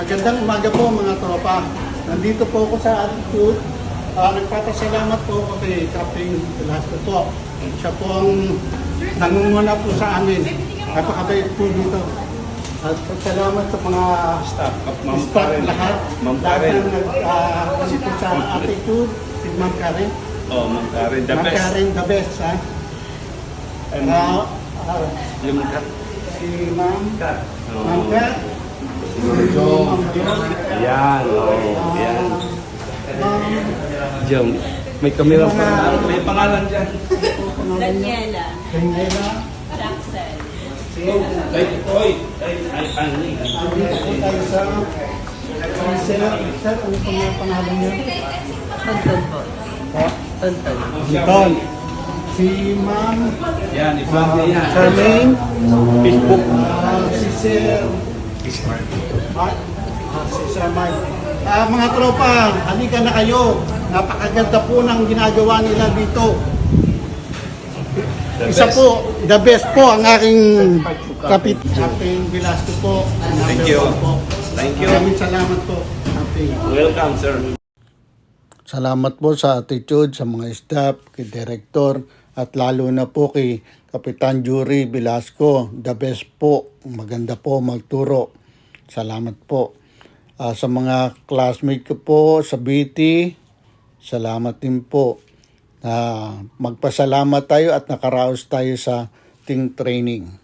Magandang umaga po mga tropa. Nandito po ako sa Attitude. Nagpapasalamat po ako kay Captain Velasco po. Siya po ang nangunguna po sa amin. Napakabait po dito. At salamat sa mga Staff, lahat. Ma'am Lahat Karen. na nag-ano sa Attitude. Si Ma'am Karen. Oh, Ma'am Karen, the Ma'am best. Karen, the best, ha? And yung kat. Si Ma'am Kat. Ma'am Kat. Yan, oh, yan. Ma'am Jom, may kamera pa. Mga- May pangalan dyan. Daniela, Daniela. Jackson, Ay, Toy. Ay, Annie. Nandito po tayo sa Sir, ano po mga pangalan niyo? Tonton po. Ha? Tonton. Anton. Si Ma'am Yan, ibang din yan. Charmaine. Facebook. Si Sir Mark. Si Sir Mark. Mga tropa, halika na kayo. Napakaganda po ng ginagawa nila dito. The Isa best. po, the best po ang aking kapit. Captain Velasco po. Thank you. Po. Thank you. Maraming salamat po, Captain. Welcome, sir. Salamat po sa attitude, sa mga staff, kay Director, at lalo na po kay Kapitan Jury Velasco. The best po. Maganda po magturo. Salamat po. Sa mga classmate ko po sa BT, salamat din po. Magpasalamat tayo at nakaraos tayo sa team training.